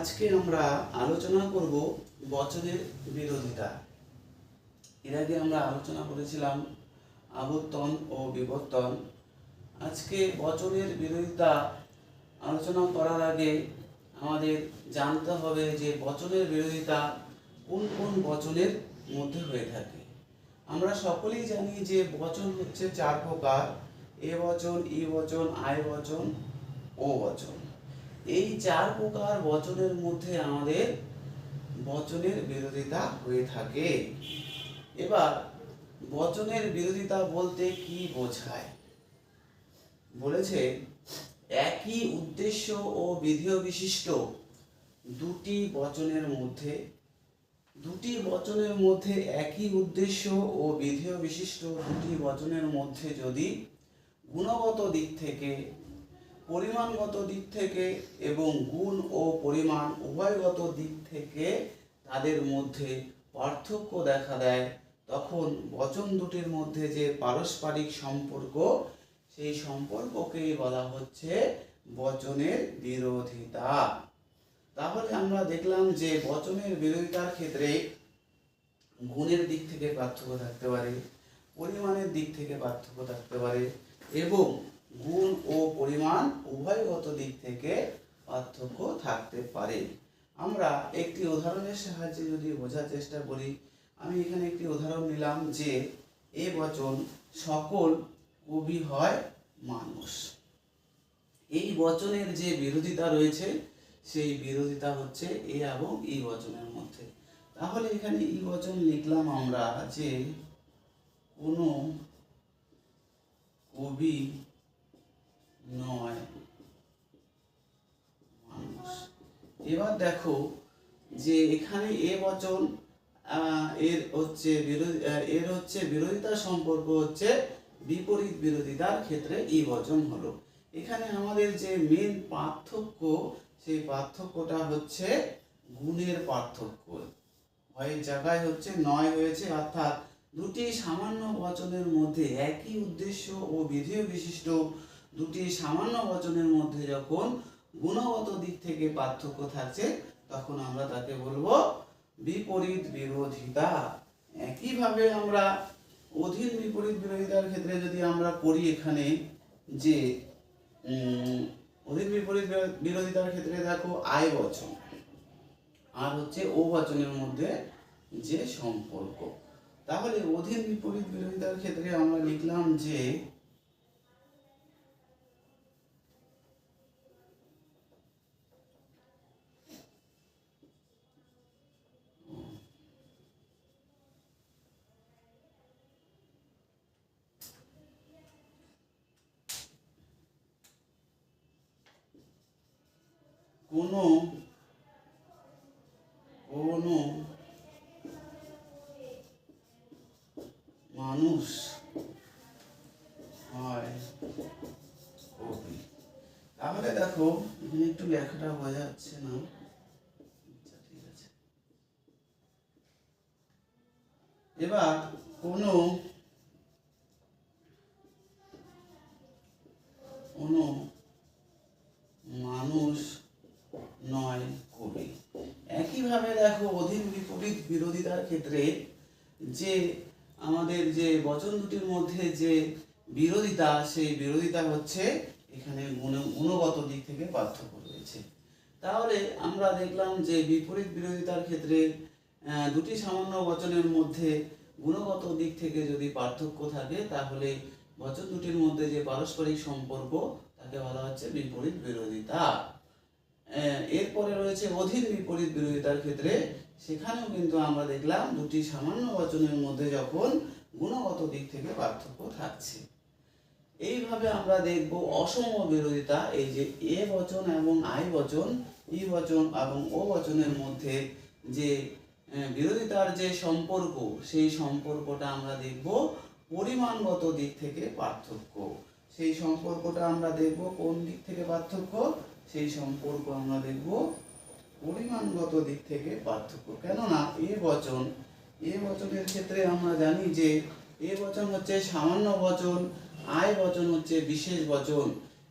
আজকে আমরা আলোচনা করব বচনের বিরোধিতা। এর আগে আমরা আলোচনা করেছিলাম আবর্তন ও বিবর্তন। আজকে বচনের বিরোধিতা আলোচনা করার আগে আমাদের জানতে হবে যে বচনের বিরোধিতা কোন কোন বচনের মধ্যে হয়ে থাকে। আমরা সকলেই জানি যে বচন হচ্ছে চার প্রকার: এ বচন, ই বচন, আই বচন, ও বচন। এই চার প্রকার বচনের মধ্যে আমাদের বচনের বিরোধিতা হয়ে থাকে। এবার বচনের বিরোধিতা বলতে কি বোঝায়? বলেছে একই উদ্দেশ্য ও বিধেয় বিশিষ্ট দুটি বচনের মধ্যে একই উদ্দেশ্য ও বিধেয় বিশিষ্ট দুটি বচনের মধ্যে যদি গুণগত দিক থেকে, পরিমাণগত দিক থেকে এবং গুণ ও পরিমাণ উভয়গত দিক থেকে তাদের মধ্যে পার্থক্য দেখা দেয়, তখন বচন দুটির মধ্যে যে পারস্পরিক সম্পর্ক, সেই সম্পর্ককেই বলা হচ্ছে বচনের বিরোধিতা। তাহলে আমরা দেখলাম যে বচনের বিরোধিতার ক্ষেত্রে গুণের দিক থেকে পার্থক্য থাকতে পারে, পরিমাণের দিক থেকে পার্থক্য থাকতে পারে এবং গুণ ও পরিমাণ উভয়গত দিক থেকে পার্থক্য থাকতে পারে। আমরা একটি উদাহরণের সাহায্যে যদি বোঝার চেষ্টা করি, আমি এখানে একটি উদাহরণ নিলাম যে এ বচন সকল কবি হয় মানুষ। এই বচনের যে বিরোধিতা রয়েছে, সেই বিরোধিতা হচ্ছে এ এবং ই বচনের মধ্যে। তাহলে এখানে ই বচন লিখলাম আমরা যে কোনো কবি নয় মানুষ। এবার দেখো যে এখানে এ বচন এর হচ্ছে বিরোধিতার সম্পর্ক হচ্ছে বিপরীত বিরোধিতার ক্ষেত্রে ই বচন হলো। এখানে আমাদের যে মেন পার্থক্য, সেই পার্থক্যটা হচ্ছে গুণের পার্থক্য। হয় জায়গায় হচ্ছে নয় হয়েছে, অর্থাৎ দুটি সামান্য বচনের মধ্যে একই উদ্দেশ্য ও বিধেয় বিশিষ্ট দুটি সামান্য বচনের মধ্যে যখন গুণগত দিক থেকে পার্থক্য থাকছে, তখন আমরা তাকে বলবো বিপরীত বিরোধিতা। একইভাবে আমরা অধীন বিপরীত বিরোধিতার ক্ষেত্রে যদি আমরা করি, এখানে যে অধীন বিপরীত বিরোধিতার ক্ষেত্রে দেখো আই বচন আর হচ্ছে ও বচনের মধ্যে যে সম্পর্ক, তাহলে অধীন বিপরীত বিরোধিতার ক্ষেত্রে আমরা লিখলাম যে কোনো মানুষ হয় কবি। তাহলে দেখো এখানে একটু লেখাটা বোঝা যাচ্ছে না, আচ্ছা ঠিক আছে। এবার কোনো মানুষ নয় কবি। একইভাবে দেখো অধীন বিপরীত বিরোধিতার ক্ষেত্রে যে আমাদের যে বচন দুটির মধ্যে যে বিরোধিতা, সেই বিরোধিতা হচ্ছে এখানে গুণগত দিক থেকে পার্থক্য রয়েছে। তাহলে আমরা দেখলাম যে বিপরীত বিরোধিতার ক্ষেত্রে দুটি সামান্য বচনের মধ্যে গুণগত দিক থেকে যদি পার্থক্য থাকে, তাহলে বচন দুটির মধ্যে যে পারস্পরিক সম্পর্ক, তাকে বলা হচ্ছে বিপরীত বিরোধিতা। এরপরে রয়েছে অধীন বিপরীত বিরোধিতার ক্ষেত্রে, সেখানেও কিন্তু আমরা দেখলাম দুটি সামান্য বচনের মধ্যে যখন গুণগত দিক থেকে পার্থক্য থাকছে। এইভাবে আমরা দেখব অসম বিরোধিতা। এই যে এ বচন এবং আই বচন, ই বচন এবং ও বচনের মধ্যে যে বিরোধিতার যে সম্পর্ক, সেই সম্পর্কটা আমরা দেখব পরিমাণগত দিক থেকে পার্থক্য। সেই সম্পর্কটা আমরা দেখব কোন দিক থেকে পার্থক্য, সেই সম্পর্ক আমরা দেখব পরিমাণগত দিক থেকে পার্থক্য। কেননা এ বচনের ক্ষেত্রে আমরা জানি যে এ বচন হচ্ছে সামান্য বচন, আই বচন হচ্ছে বিশেষ বচন।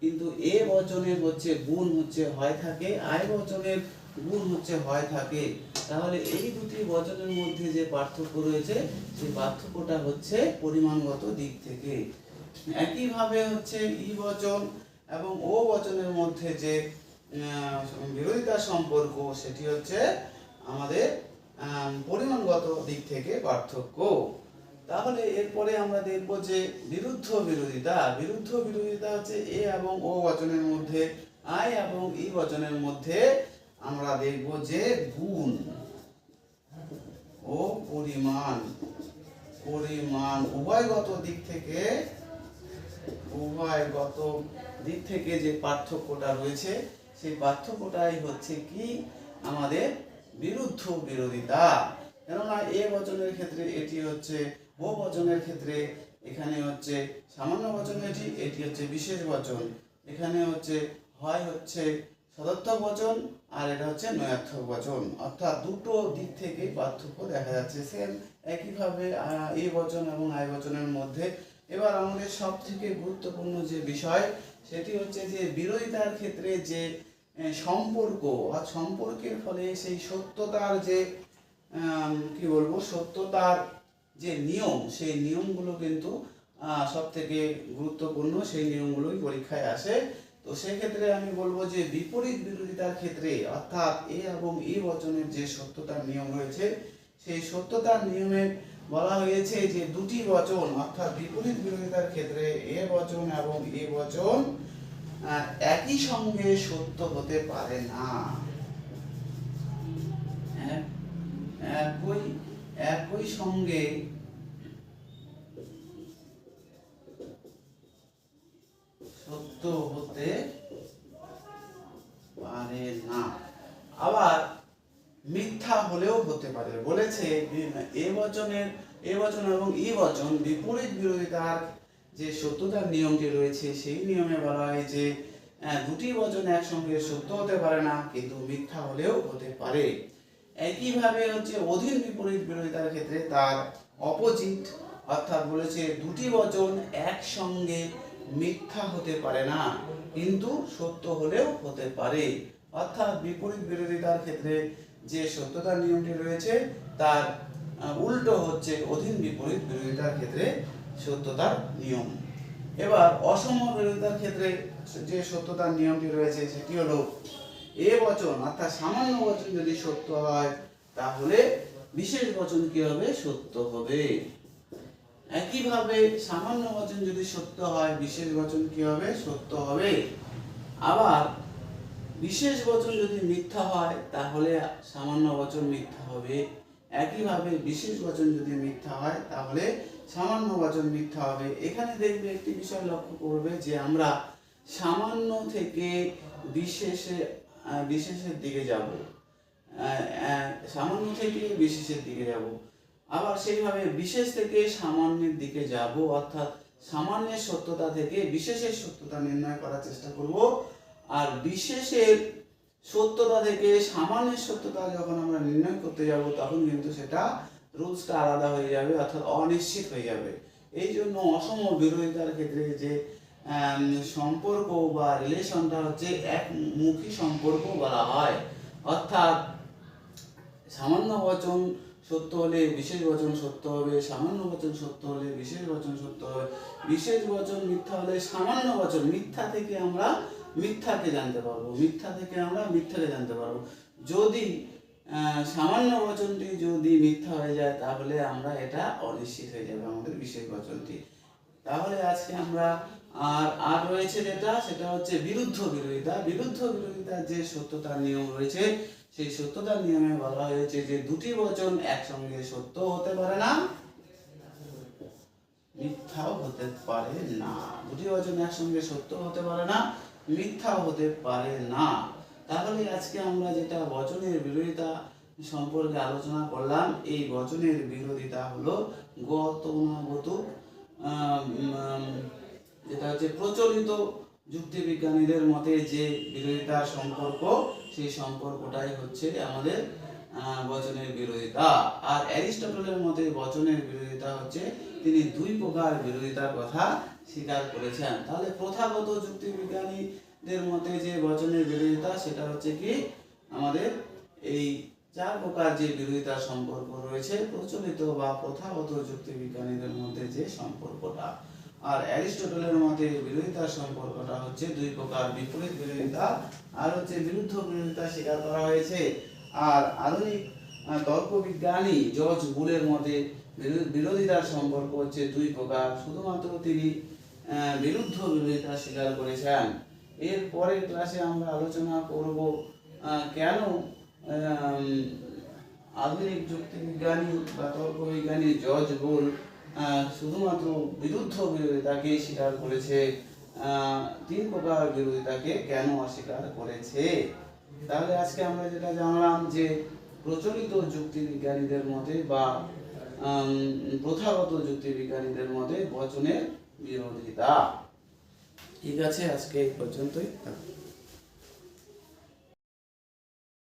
কিন্তু এ বচনের হচ্ছে গুণ হচ্ছে হয় থাকে, আই বচনের গুণ হচ্ছে হয় থাকে। তাহলে এই দুটি বচনের মধ্যে যে পার্থক্য রয়েছে সেই পার্থক্যটা হচ্ছে পরিমাণগত দিক থেকে। একইভাবে হচ্ছে ই বচন এবং ও বচনের মধ্যে যে বিরোধিতার সম্পর্ক সেটি হচ্ছে আমাদের পরিমাণগত দিক থেকে পার্থক্য। তাহলে এরপরে আমরা দেখব যে বিরুদ্ধ বিরোধিতা। বিরুদ্ধ বিরোধিতা হচ্ছে এ এবং ও বচনের মধ্যে, আই এবং ই বচনের মধ্যে আমরা দেখব যে গুণ ও পরিমাণ উভয়গত দিক থেকে যে পার্থক্যটা রয়েছে সেই পার্থক্যটাই হচ্ছে কি আমাদের বিরুদ্ধ বিরোধিতা। কেননা এ বচনের ক্ষেত্রে এটি হচ্ছে, ও বচনের ক্ষেত্রে এখানে হচ্ছে সামান্য বচন, এটি হচ্ছে বিশেষ বচন। এখানে হচ্ছে হয় হচ্ছে সদর্থক বচন আর এটা হচ্ছে নয়ার্থক বচন, অর্থাৎ দুটো দিক থেকে পার্থক্য দেখা যাচ্ছে। সেম একইভাবে এ বচন এবং আই বচনের মধ্যে। এবার আমাদের সব থেকে গুরুত্বপূর্ণ যে বিষয় সেটি হচ্ছে যে বিরোধিতার ক্ষেত্রে যে সম্পর্ক আর সম্পর্কের ফলে সেই সত্যতার যে কি বলবো, সত্যতার যে নিয়ম, সেই নিয়মগুলো কিন্তু সব থেকে গুরুত্বপূর্ণ, সেই নিয়মগুলোই পরীক্ষায় আসে। তো সেক্ষেত্রে আমি বলবো যে বিপরীত বিরোধিতার ক্ষেত্রে অর্থাৎ এ এবং ই বচনের যে সত্যতার নিয়ম রয়েছে সেই সত্যতার নিয়মে বলা হয়েছে যে দুটি বচন অর্থাৎ বিপরীত বিরোধিতার ক্ষেত্রে এ বচন এবং ই বচন একই সঙ্গে সত্য হতে পারে না। একই সঙ্গে সত্য হতে পারে না, আবার মিথ্যা হলেও হতে পারে। বলেছে এ বচন এবং ই বচন বিপরীত বিরোধিতার যে সত্যতার নিয়মটি রয়েছে সেই নিয়মে বলা হয় যে দুটি বচন একসঙ্গে সত্য হতে পারে না, কিন্তু মিথ্যা হলেও হতে পারে। একইভাবে হচ্ছে অধীন বিপরীত বিরোধিতার ক্ষেত্রে তার অপোজিট, অর্থাৎ বলেছে দুটি বচন একসঙ্গে মিথ্যা হতে পারে না, কিন্তু সত্য হলেও হতে পারে। অর্থাৎ বিপরীত বিরোধিতার ক্ষেত্রে যে সত্যতার নিয়মটি রয়েছে তার উল্টো হচ্ছে অধীন বিপরীত বিরোধিতার ক্ষেত্রে সত্যতার নিয়ম। এবার অসম বিরোধিতার ক্ষেত্রে যে সত্যতার নিয়মটি রয়েছে সেটি হলো এ বচন অর্থাৎ সামান্য বচন যদি সত্য হয় তাহলে বিশেষ বচন কি হবে, সত্য হবে। একইভাবে সামান্য বচন যদি সত্য হয় বিশেষ বচন কি হবে, সত্য হবে। আবার বিশেষ বচন যদি মিথ্যা হয় তাহলে সামান্য বচন মিথ্যা হবে। একইভাবে বিশেষ বচন যদি মিথ্যা হয় তাহলে সামান্য বচন মিথ্যা হবে। এখানে দেখবে একটি বিষয় লক্ষ্য করবে যে আমরা সামান্য থেকে বিশেষের দিকে যাব, সামান্য থেকে বিশেষের দিকে যাব, আবার সেইভাবে বিশেষ থেকে সামান্যের দিকে যাব, অর্থাৎ সামান্যের সত্যতা থেকে বিশেষের সত্যতা নির্ণয় করার চেষ্টা করব। আর বিশেষের সত্যতা থেকে সামান্যের সত্যতা যখন আমরা নির্ণয় করতে যাব তখন কিন্তু সেটা রুলসটা আলাদা হয়ে যাবে, অর্থাৎ অনিশ্চিত হয়ে যাবে। এই জন্য অসম বিরোধিতার ক্ষেত্রে যে সম্পর্ক বা রিলেশনটা হচ্ছে একমুখী সম্পর্ক বলা হয়। অর্থাৎ সামান্য বচন সত্য হলে বিশেষ বচন সত্য হবে, সামান্য বচন সত্য হলে বিশেষ বচন সত্য হবে, বিশেষ বচন মিথ্যা হলে সামান্য বচন মিথ্যা থেকে আমরা মিথ্যাকে জানতে পারবো, মিথ্যা থেকে আমরা মিথ্যাকে জানতে পারবো। যদি সামান্য বচনটি যদি মিথ্যা হয়ে যায় তাহলে এটা অনিশ্চিত হয়ে যাবে আমাদের বিশেষ বচনটি। তাহলে আজকে আমরা আর রয়েছে সেটা হচ্ছে বিরুদ্ধ বিরোধিতা। বিরুদ্ধ বিরোধিতার যে সত্যতার নিয়ম রয়েছে সেই সত্যতার নিয়মে বলা হয়েছে যে দুটি বচন একসঙ্গে সত্য হতে পারে না, মিথ্যাও হতে পারে না। দুটি বচন একসঙ্গে সত্য হতে পারে না, মিথ্যাও হতে পারে না। তাহলে আজকে আমরা যেটা বচনের বিরোধিতা সম্পর্কে আলোচনা করলাম, এই বচনের বিরোধিতা হলো গতানুগতিক, যেটা হচ্ছে প্রচলিত যুক্তিবিজ্ঞানীদের মতে যে বিরোধিতার সম্পর্ক, সেই সম্পর্কটাই হচ্ছে আমাদের বচনের বিরোধিতা। আর অ্যারিস্টটলের মতে বচনের বিরোধিতা হচ্ছে, তিনি দুই প্রকার বিরোধিতার কথা স্বীকার করেছেন। তাহলে প্রথাগত যুক্তিবিজ্ঞানীদের মতে যে বচনের বিরোধিতা সেটা হচ্ছে কি আমাদের এই 4 প্রকার যে বিরোধিতার সম্পর্ক রয়েছে প্রচলিত বা প্রথাগত যুক্তিবিজ্ঞানীদের মধ্যে যে সম্পর্কটা। আর অ্যারিস্টটলের মতে বিরোধিতার সম্পর্কটা হচ্ছে 2 প্রকার, বিপরীত বিরোধিতা আর হচ্ছে বিরুদ্ধ বিরোধিতা স্বীকার করা হয়েছে। আর আধুনিক তর্ক বিজ্ঞানী জর্জ বুলের মতে বিরোধিতার সম্পর্ক হচ্ছে 2 প্রকার, শুধুমাত্র তিনি বিরুদ্ধ বিরোধিতা স্বীকার করেছেন। এর পরের ক্লাসে আমরা আলোচনা করব কেন আধুনিক যুক্তিবিজ্ঞানী বা তর্কবিজ্ঞানী জর্জ বুল শুধুমাত্র বিরুদ্ধ বিরোধিতাকে স্বীকার করেছে, 3 প্রকার বিরোধিতাকে কেন অস্বীকার করেছে। তাহলে আজকে আমরা যেটা জানলাম যে প্রচলিত যুক্তিবিজ্ঞানীদের মতে বা প্রথাগত যুক্তিবিজ্ঞানীদের মতে বচনের বিরোধিতা। ঠিক আছে, আজকে এই পর্যন্তই থাকবে।